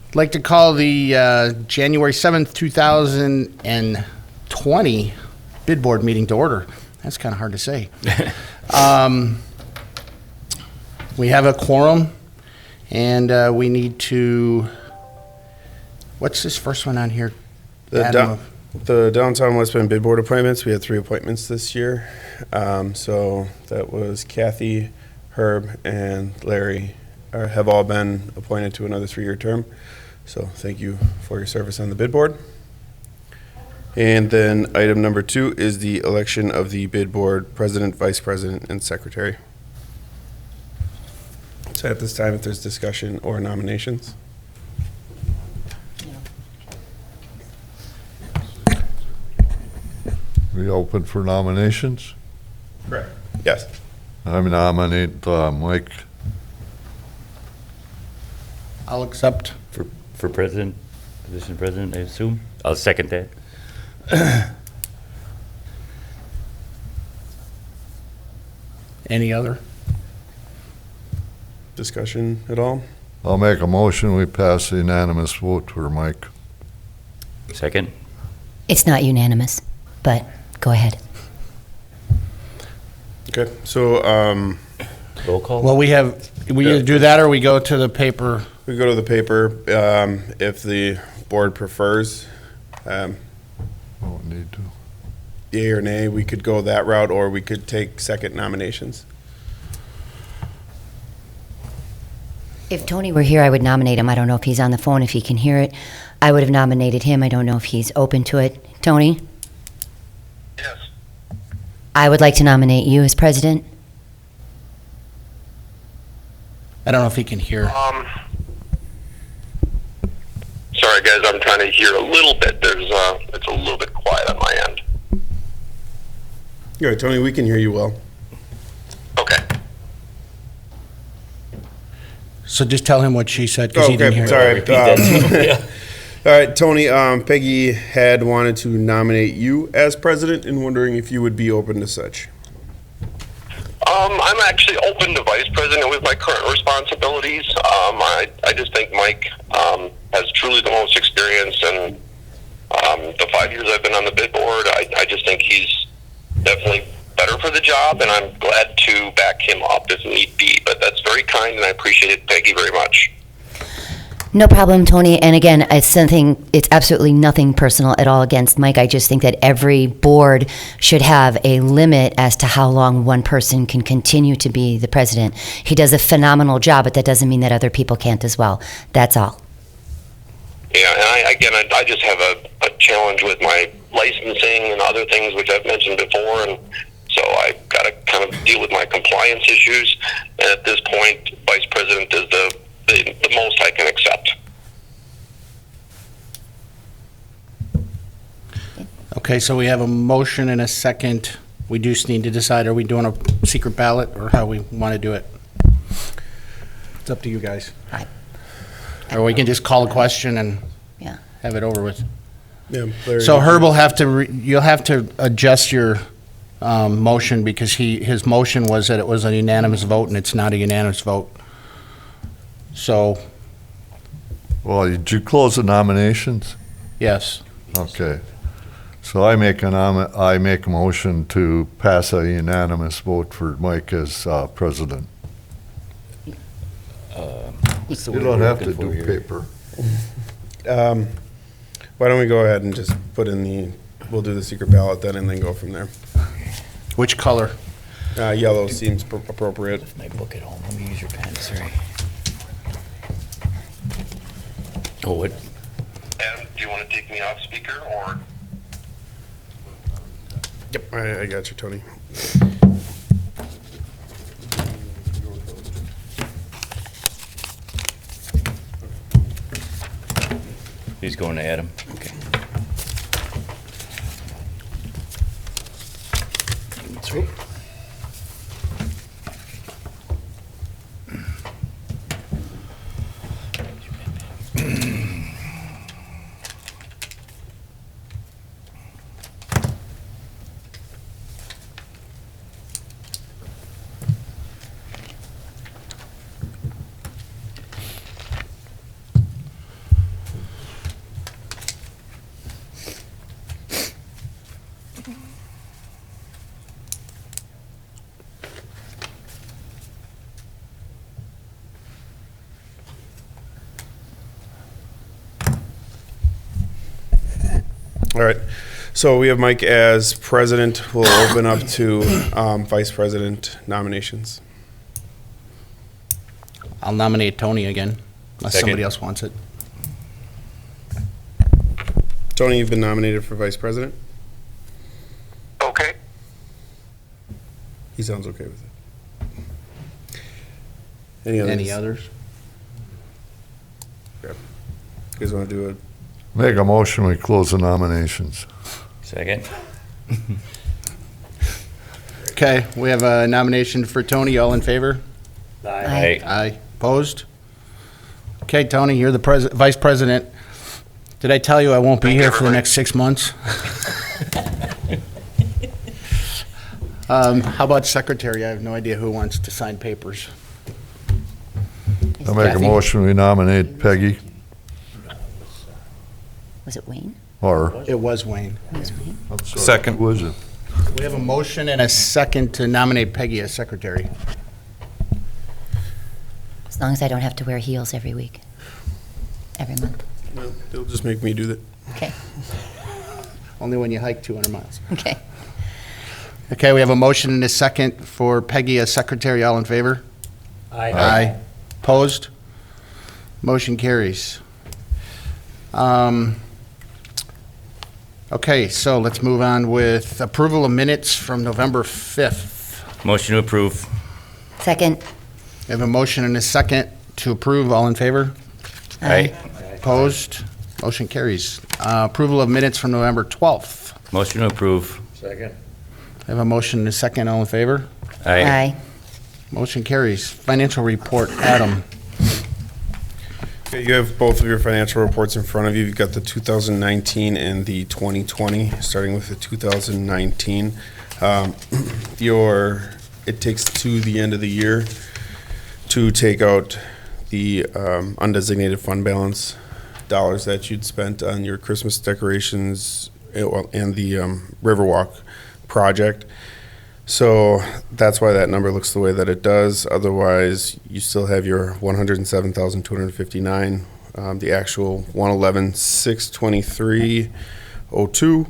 I'd like to call the January 7th, 2020 bid board meeting to order. That's kind of hard to say. We have a quorum, and we need to, what's this first one on here? The downtown West Bend bid board appointments, we had 3 appointments this year. So that was Kathy, Herb, and Larry have all been appointed to another 3-year term. So thank you for your service on the bid board. And then item number 2 is the election of the bid board president, vice president, and secretary. So at this time, if there's discussion or nominations. We open for nominations. Correct. Yes. I nominate Mike. I'll accept. For president, position president, I assume. I'll second that. Any other? Discussion at all? I'll make a motion. We pass a unanimous vote for Mike. Second. It's not unanimous, but go ahead. Okay, so Roll call. Well, we either do that or we go to the paper. we go to the paper. If the board prefers, Don't need to. yea or nay, we could go that route, or we could take second nominations. If Tony were here, I would nominate him. I don't know if he's on the phone, if he can hear it. I would have nominated him. I don't know if he's open to it. Tony? Yes. I would like to nominate you as president. I don't know if he can hear. Sorry, guys, I'm trying to hear a little bit. It's a little bit quiet on my end. Yeah, Tony, we can hear you well. Okay. So just tell him what she said, because he didn't hear. Sorry. Repeat that. All right, Tony, Peggy had wanted to nominate you as president and wondering if you would be open to such. I'm actually open to vice president with my current responsibilities. I just think Mike has truly the most experience, and the 5 years I've been on the bid board, I just think he's definitely better for the job, and I'm glad to back him up if need be. But that's very kind, and I appreciate it, Peggy, very much. No problem, Tony. And again, it's absolutely nothing personal at all against Mike. I just think that every board should have a limit as to how long one person can continue to be the president. He does a phenomenal job, but that doesn't mean that other people can't as well. That's all. Yeah, and I just have a challenge with my licensing and other things, which I've mentioned before, and so I've got to kind of deal with my compliance issues. And at this point, vice president is the most I can accept. Okay, so we have a motion and a second. We just need to decide, are we doing a secret ballot or how we want to do it? It's up to you guys. Right. Or we can just call a question and Yeah. have it over with. Yeah, Larry, So Herb will have to, you'll have to adjust your motion, because his motion was that it was a unanimous vote, and it's not a unanimous vote. So, Well, did you close the nominations? yes. Okay. So I make a motion to pass a unanimous vote for Mike as president. What's the You word don't we're have to looking for do here? paper. why don't we go ahead and just we'll do the secret ballot then and then go from there. Which color? Yellow seems appropriate. My book at home. Let me use your pen, sorry. Oh, what? Adam, do you want to take me off speaker, or? Yep, I got you, Tony. He's going to Adam. Okay. That's right. All right. So we have Mike as president. We'll open up to vice president nominations. I'll nominate Tony again, unless Second. somebody else wants it. Tony, you've been nominated for vice president. Okay. He sounds okay with it. Any others? Any others? You guys want to do it? Make a motion, we close the nominations. Second. Okay, we have a nomination for Tony. All in favor? Aye. Aye. Opposed? Okay, Tony, you're the vice president. Did I tell you I won't be Thank you, here for the everybody. next 6 months? How about secretary? I have no idea who wants to sign papers. I make a Kathy? motion, we nominate Peggy, Was it Wayne? or, It was Wayne. second, who was it? We have a motion and a second to nominate Peggy as secretary. As long as I don't have to wear heels every week, every month. No, they'll just make me do that. Okay, Only when you hike 200 miles. okay. Okay, we have a motion and a second for Peggy as secretary. All in favor? Aye. Opposed? Motion carries. Okay, so let's move on with approval of minutes from November 5th. Motion to approve. Second. We have a motion and a second to approve. All in favor? Aye. Opposed? Motion carries. Approval of minutes from November 12th. Motion to approve. I have a motion and a second. All in favor? Aye. Motion carries. Financial report, Adam. Okay, you have both of your financial reports in front of you. You've got the 2019 and the 2020, starting with the 2019. It takes to the end of the year to take out the undesignated fund balance dollars that you'd spent on your Christmas decorations and the Riverwalk project. So that's why that number looks the way that it does. Otherwise, you still have your 107,259, the actual 111,623.02,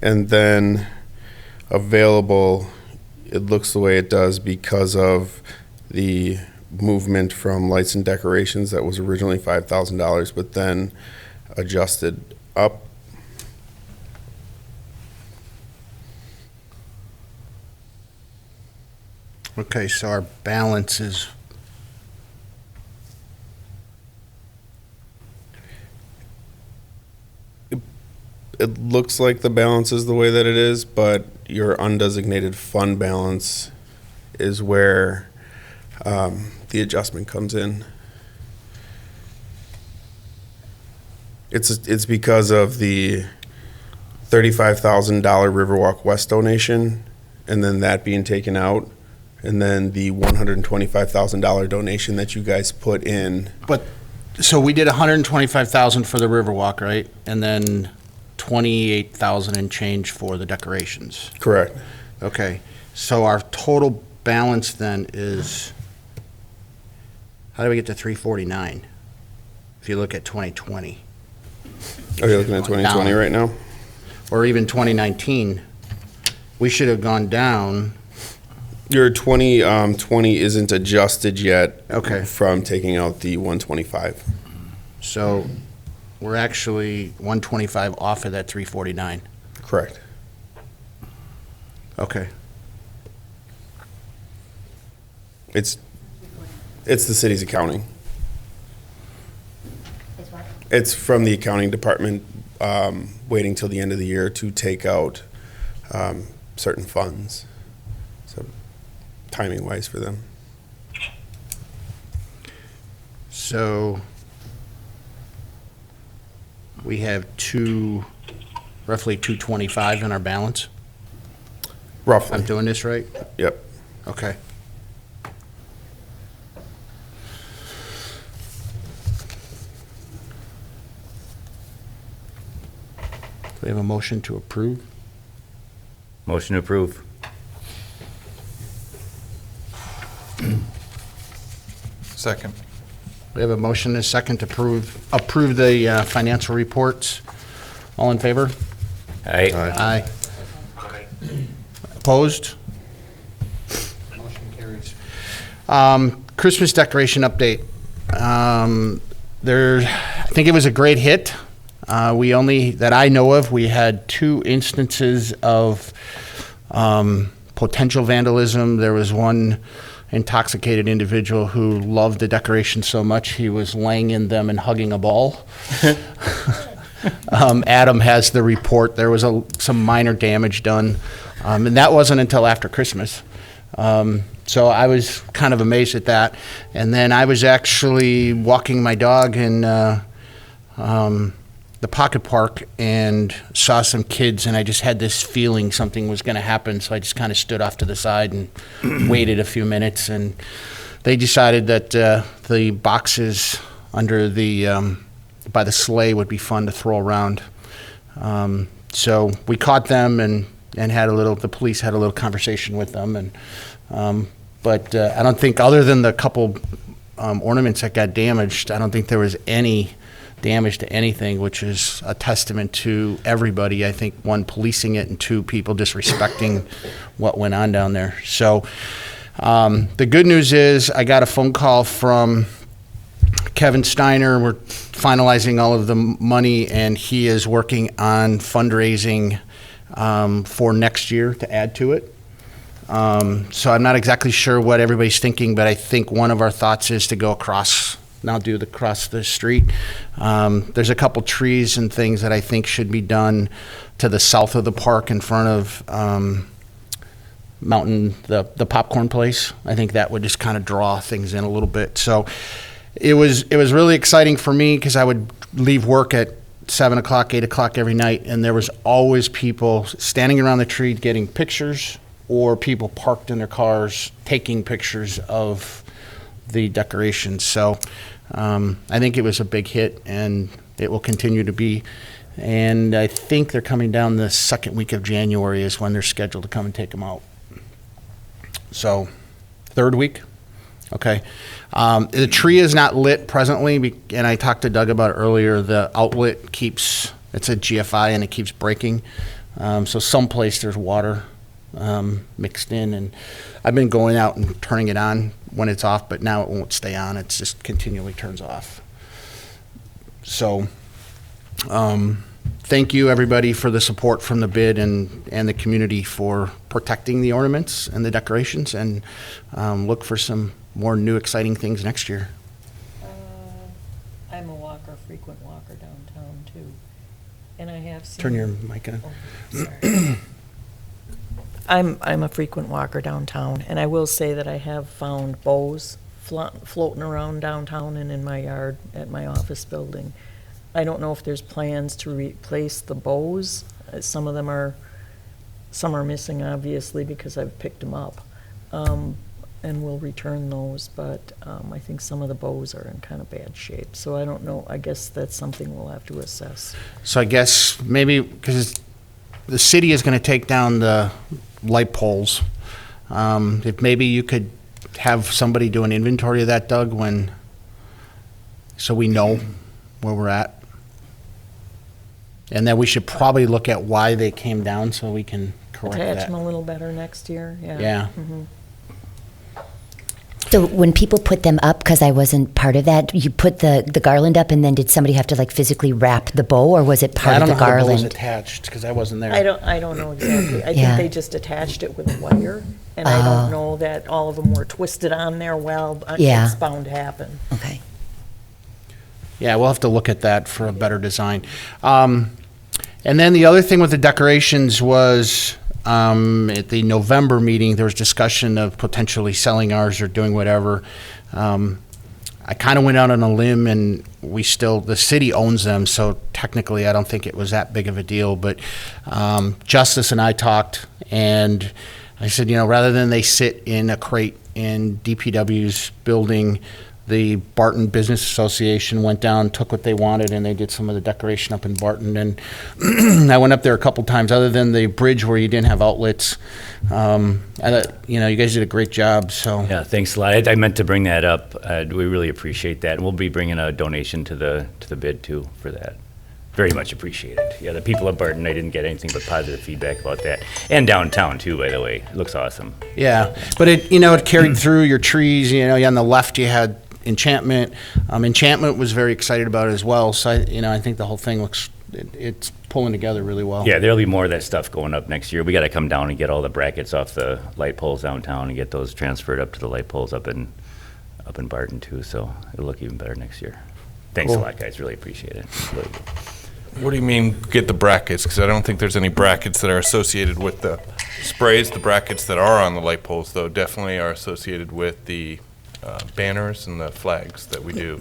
and then available. It looks the way it does because of the movement from lights and decorations that was originally $5,000, but then adjusted up. Okay, so our balance is, It looks like the balance is the way that it is, but your undesignated fund balance is where the adjustment comes in. It's because of the $35,000 Riverwalk West donation, and then that being taken out, and then the $125,000 donation that you guys put in. but, so we did 125,000 for the Riverwalk, right? And then 28,000 and change for the decorations. Correct. Okay, so our total balance then is, how do we get to 349? If you look at 2020, Are you looking at 2020 right now? or even 2019, we should have gone down. Your 2020 isn't adjusted yet. Okay. From taking out the 125. So we're actually 125 off of that 349. Correct. Okay. It's the city's accounting. It's from the accounting department, waiting till the end of the year to take out certain funds. So timing wise for them. So we have roughly 225 in our balance. Roughly. I'm doing this right? Yep. Okay. Do we have a motion to approve? Motion to approve. Second. We have a motion and a second to approve the financial reports. All in favor? Aye. Aye. Opposed? Motion carries. Christmas decoration update. I think it was a great hit. That I know of, we had 2 instances of potential vandalism. There was one intoxicated individual who loved the decorations so much he was laying in them and hugging a ball. Adam has the report. There was some minor damage done, and that wasn't until after Christmas. So I was kind of amazed at that. And then I was actually walking my dog in the Pocket Park and saw some kids, and I just had this feeling something was going to happen. So I just kind of stood off to the side and waited a few minutes, and they decided that the boxes under by the sleigh would be fun to throw around. So we caught them and the police had a little conversation with them, but I don't think, other than the couple ornaments that got damaged, I don't think there was any damage to anything, which is a testament to everybody. I think, 1, policing it, and 2, people disrespecting what went on down there. So the good news is I got a phone call from Kevin Steiner. We're finalizing all of the money, and he is working on fundraising for next year to add to it. So I'm not exactly sure what everybody's thinking, but I think one of our thoughts is to go across the street. There's a couple trees and things that I think should be done to the south of the park in front of the popcorn place. I think that would just kind of draw things in a little bit. So it was really exciting for me, because I would leave work at 7 o'clock, 8 o'clock every night, and there was always people standing around the tree getting pictures, or people parked in their cars taking pictures of the decorations. So I think it was a big hit, and it will continue to be. And I think they're coming down the second week of January is when they're scheduled to come and take them out. So, 3rd week? Okay. The tree is not lit presently, and I talked to Doug about it earlier. The outlet it's a GFI, and it keeps breaking. So someplace there's water mixed in, and I've been going out and turning it on when it's off, but now it won't stay on. It just continually turns off. So thank you, everybody, for the support from the bid and the community for protecting the ornaments and the decorations, and look for some more new exciting things next year. I'm a frequent walker downtown too, and I have seen. Turn your mic on. Oh, sorry. I'm a frequent walker downtown, and I will say that I have found bows floating around downtown and in my yard at my office building. I don't know if there's plans to replace the bows. Some are missing, obviously, because I've picked them up, and we'll return those. But I think some of the bows are in kind of bad shape. So I don't know. I guess that's something we'll have to assess. So I guess maybe, because the city is going to take down the light poles, if maybe you could have somebody do an inventory of that, Doug, so we know where we're at. And then we should probably look at why they came down, so we can correct Attach that. them a little better next year. Yeah. Yeah. Mm-hmm. So when people put them up, because I wasn't part of that, you put the garland up, and then did somebody have to like physically wrap the bow, or was it part I don't of know the how the bow was garland? attached, because I wasn't there. I don't know exactly. I Yeah. think they just attached it with a wire, and I don't know that all of them were twisted on there well. But Yeah. It's bound to happen. Okay. Yeah, we'll have to look at that for a better design. And then the other thing with the decorations was, at the November meeting, there was discussion of potentially selling ours or doing whatever. I kind of went out on a limb, and the city owns them, so technically I don't think it was that big of a deal. But Justice and I talked, and I said, rather than they sit in a crate in DPW's building, the Barton Business Association went down, took what they wanted, and they did some of the decoration up in Barton. And I went up there a couple times, other than the bridge where you didn't have outlets. I thought, you guys did a great job. So Yeah, thanks a lot. I meant to bring that up. We really appreciate that, and we'll be bringing a donation to the bid too for that. very much appreciated. Yeah, the people of Barton, I didn't get anything but positive feedback about that. And downtown too, by the way. It looks awesome. Yeah, but it carried through your trees. On the left you had Enchantment. Enchantment was very excited about it as well. So I think the whole thing looks it's pulling together really well. Yeah, there'll be more of that stuff going up next year. We got to come down and get all the brackets off the light poles downtown and get those transferred up to the light poles up in Barton too. So it'll look even better next year. Thanks a lot, guys. Really appreciate it. Really good. What do you mean get the brackets? Because I don't think there's any brackets that are associated with the sprays. The brackets that are on the light poles, though, definitely are associated with the banners and the flags that we do.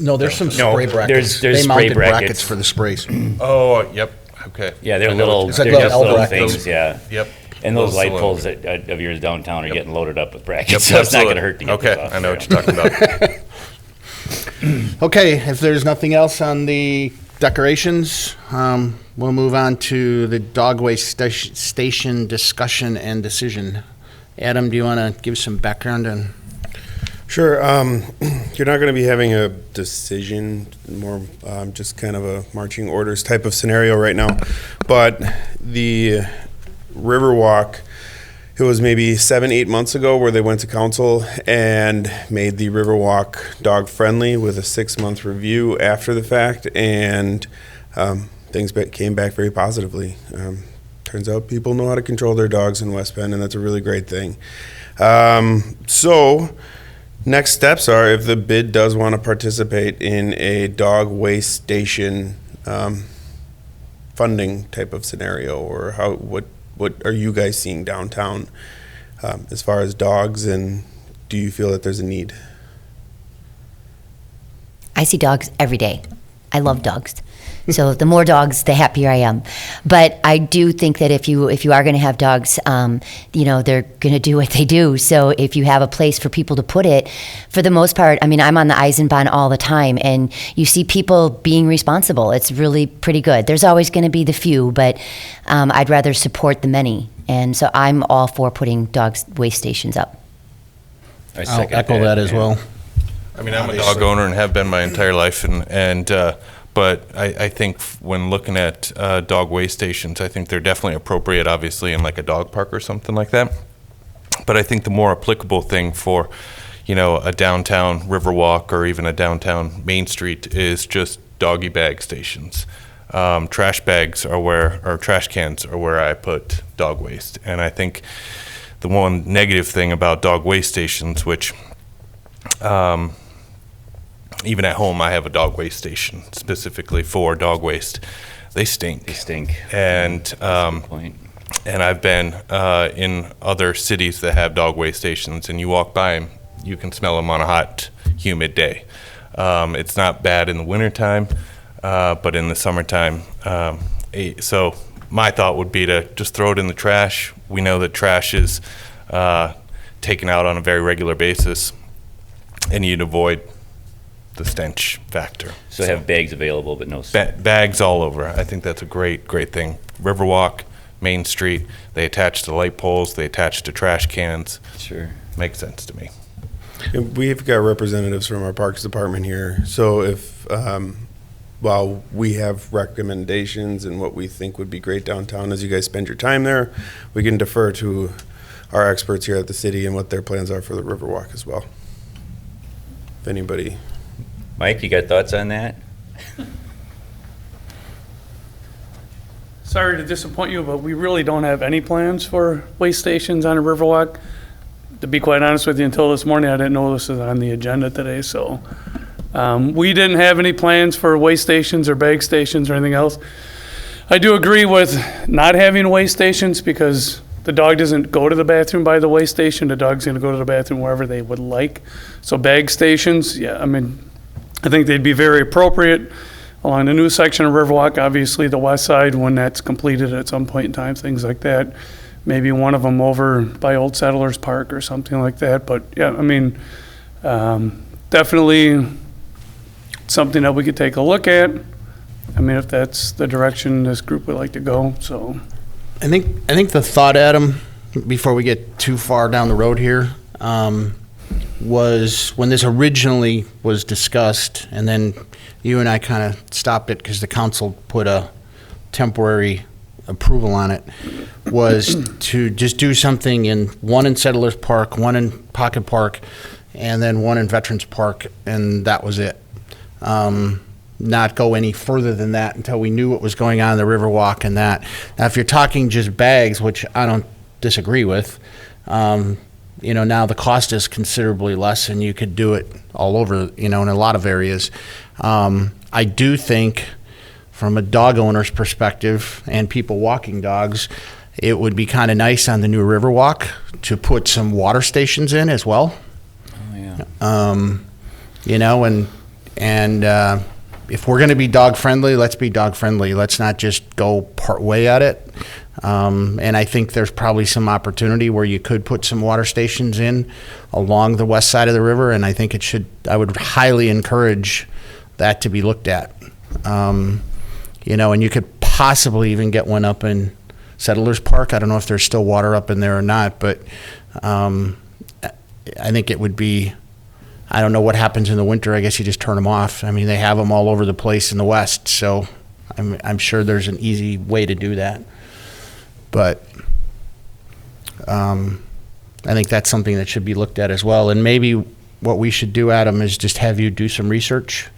No, there's some No, spray brackets. there's they spray mounted brackets. for the sprays. Oh, yep. Okay. Yeah, they're I know what little, you're- It's like they're little just little L brackets. things, yeah. Yep. And those Little light poles cylinder. of yours downtown are Yep. getting loaded up with brackets, Yep, so it's not gonna absolutely. hurt to get those Okay, off I know what there. you're talking about. Okay, if there's nothing else on the decorations, we'll move on to the dog waste station discussion and decision. Adam, do you want to give some background on? Sure. You're not going to be having a decision, more just kind of a marching orders type of scenario right now. But the Riverwalk, it was maybe 7-8 months ago where they went to council and made the Riverwalk dog friendly with a 6-month review after the fact, and things came back very positively. Turns out people know how to control their dogs in West Bend, and that's a really great thing. So next steps are, if the bid does want to participate in a dog waste station funding type of scenario, or what are you guys seeing downtown as far as dogs, and do you feel that there's a need? I see dogs every day. I love dogs. So the more dogs, the happier I am. But I do think that if you are going to have dogs, they're going to do what they do. So if you have a place for people to put it, for the most part, I mean, I'm on the Eisenbahn all the time, and you see people being responsible. It's really pretty good. There's always going to be the few, but I'd rather support the many. And so I'm all for putting dog waste stations up. I I'll second echo that as yeah. well. I mean, I'm a dog owner and have been my entire life, but I think when looking at dog waste stations, I think they're definitely appropriate, obviously, in like a dog park or something like that. But I think the more applicable thing for, a downtown Riverwalk or even a downtown Main Street is just doggy bag stations. Trash cans are where I put dog waste. And I think the one negative thing about dog waste stations, which even at home, I have a dog waste station specifically for dog waste. They stink. They stink. And Point. and I've been in other cities that have dog waste stations, and you walk by them, you can smell them on a hot, humid day. It's not bad in the wintertime, but in the summertime. So my thought would be to just throw it in the trash. We know that trash is taken out on a very regular basis, and you'd avoid the stench factor. So have bags available, but no. Bags all over. I think that's a great thing. Riverwalk, Main Street, they attach to light poles, they attach to trash cans. Sure. Makes sense to me. And we've got representatives from our Parks Department here, so if, while we have recommendations and what we think would be great downtown as you guys spend your time there, we can defer to our experts here at the city and what their plans are for the Riverwalk as well. If anybody... Mike, you got thoughts on that? Sorry to disappoint you, but we really don't have any plans for waste stations on a Riverwalk. To be quite honest with you, until this morning, I didn't know this was on the agenda today, so. We didn't have any plans for waste stations or bag stations or anything else. I do agree with not having waste stations because the dog doesn't go to the bathroom by the waste station. The dog's gonna go to the bathroom wherever they would like. So bag stations, yeah, I mean, I think they'd be very appropriate along the new section of Riverwalk, obviously the west side, when that's completed at some point in time, things like that. Maybe one of them over by Old Settlers Park or something like that. But yeah, I mean, definitely something that we could take a look at. I mean, if that's the direction this group would like to go, so. I think the thought, Adam, before we get too far down the road here, was when this originally was discussed, and then you and I kind of stopped it because the council put a temporary approval on it, was to just do something one in Settlers Park, one in Pocket Park, and then one in Veterans Park, and that was it. Not go any further than that until we knew what was going on in the Riverwalk and that. Now, if you're talking just bags, which I don't disagree with, now the cost is considerably less and you could do it all over, in a lot of areas. I do think from a dog owner's perspective and people walking dogs, it would be kind of nice on the new Riverwalk to put some water stations in as well. Oh, yeah. And if we're going to be dog friendly, let's be dog friendly. Let's not just go part way at it. And I think there's probably some opportunity where you could put some water stations in along the west side of the river. And I think I would highly encourage that to be looked at. And you could possibly even get one up in Settlers Park. I don't know if there's still water up in there or not, but I think it would be, I don't know what happens in the winter. I guess you just turn them off. I mean, they have them all over the place in the west, so I'm sure there's an easy way to do that. But I think that's something that should be looked at as well. And maybe what we should do, Adam, is just have you do some research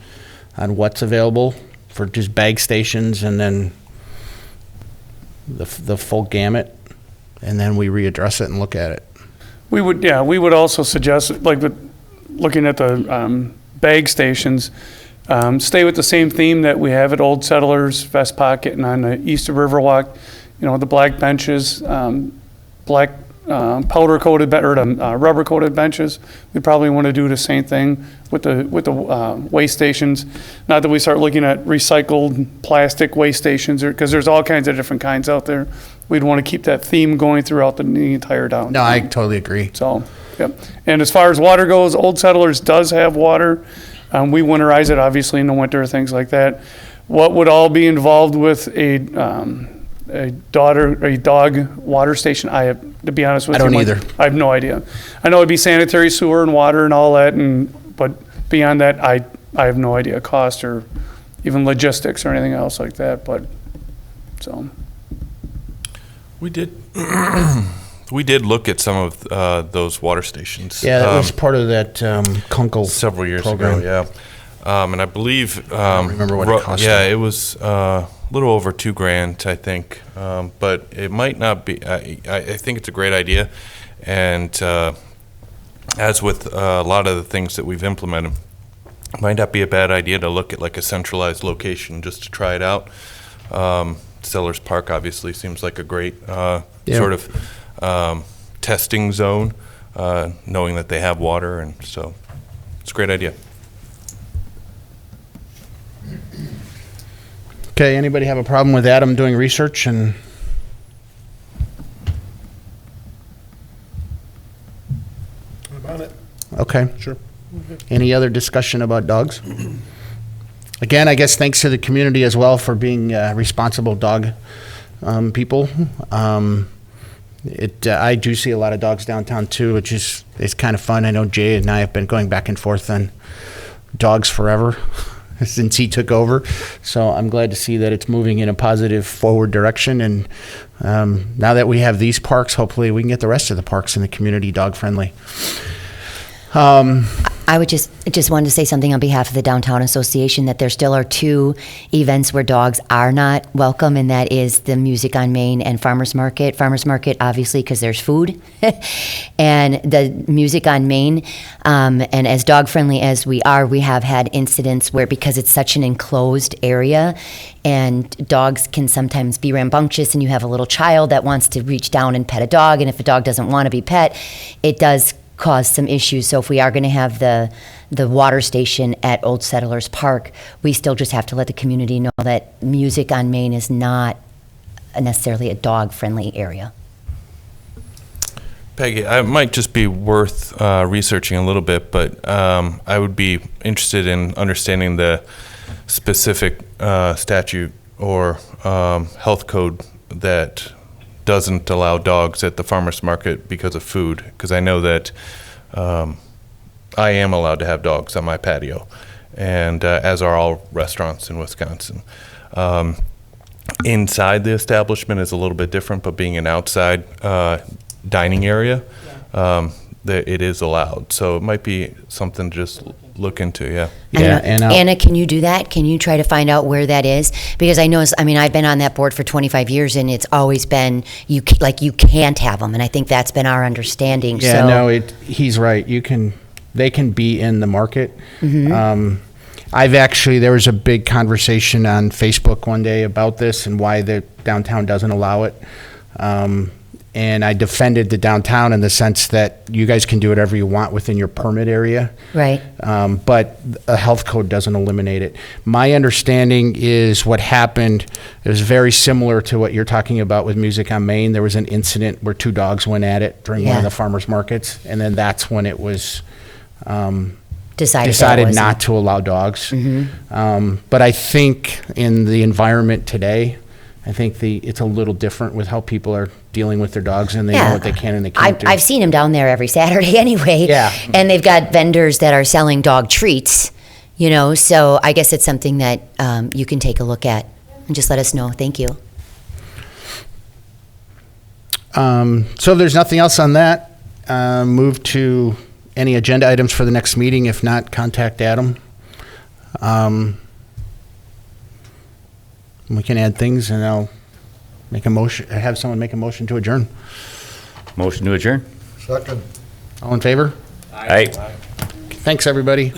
on what's available for just bag stations, and then the full gamut, and then we readdress it and look at it. We would also suggest, like, looking at the bag stations, stay with the same theme that we have at Old Settlers, Vest Pocket, and on the east of Riverwalk. The black benches, black powder-coated, or the rubber-coated benches. We probably want to do the same thing with the waste stations. Not that we start looking at recycled plastic waste stations, because there's all kinds of different kinds out there. We'd want to keep that theme going throughout the entire downtown. No, I totally agree. So, yep. And as far as water goes, Old Settlers does have water. We winterize it, obviously, in the winter, things like that. What would all be involved with a dog water station? To be honest with you, I don't either. I have no idea. I know it'd be sanitary sewer and water and all that, but beyond that, I have no idea cost or even logistics or anything else like that. But so We did look at some of those water stations. Yeah, that was part of that Kunkel several years program. ago. Yeah, and I believe I don't remember what it cost. Yeah, it was a little over $2,000, I think. But it might not be. I think it's a great idea, and as with a lot of the things that we've implemented, it might not be a bad idea to look at like a centralized location just to try it out. Sellers Park obviously seems like a great sort of testing zone, knowing that they have water, and so it's a great idea. Okay, anybody have a problem with Adam doing research and? I'm on it. Okay. Sure. Any other discussion about dogs? Again, I guess thanks to the community as well for being responsible dog people. I do see a lot of dogs downtown too, which is kind of fun. I know Jay and I have been going back and forth on dogs forever since he took over. So I'm glad to see that it's moving in a positive forward direction. And now that we have these parks, hopefully we can get the rest of the parks in the community dog friendly. I would just wanted to say something on behalf of the Downtown Association, that there still are 2 events where dogs are not welcome, and that is the Music on Main and Farmers Market. Farmers Market, obviously, because there's food, and the Music on Main. And as dog friendly as we are, we have had incidents where, because it's such an enclosed area, and dogs can sometimes be rambunctious, and you have a little child that wants to reach down and pet a dog, and if a dog doesn't want to be pet, it does cause some issues. So if we are going to have the water station at Old Settlers Park, we still just have to let the community know that Music on Main is not necessarily a dog-friendly area. Peggy, it might just be worth researching a little bit, but I would be interested in understanding the specific statute or health code that doesn't allow dogs at the farmers market because of food, because I know that I am allowed to have dogs on my patio, and as are all restaurants in Wisconsin. Inside the establishment is a little bit different, but being an outside dining area, it is allowed. So it might be something to just look into, yeah. Yeah, and Anna, can you do that? Can you try to find out where that is? Because I know, I've been on that board for 25 years, and it's always been, you can't have them, and I think that's been our understanding, yeah, so. no, he's right. They can be in the market. There was a big conversation on Facebook one day about this and why the downtown doesn't allow it. And I defended the downtown in the sense that you guys can do whatever you want within your permit area. Right. But a health code doesn't eliminate it. My understanding is what happened is very similar to what you're talking about with Music on Main. There was an incident where 2 dogs went at it during one of Yeah. the farmers markets, and then that's when it was Decided not to allow dogs. But I think in the environment today, I think it's a little different with how people are dealing with their dogs, and they know what they can and they can't do. I've seen them down there every Saturday anyway. Yeah. And they've got vendors that are selling dog treats, so I guess it's something that you can take a look at and just let us know. Thank you. So if there's nothing else on that, move to any agenda items for the next meeting. If not, contact Adam. We can add things, and I'll have someone make a motion to adjourn. Motion to adjourn? Second. All in favor? Aye. Thanks, everybody.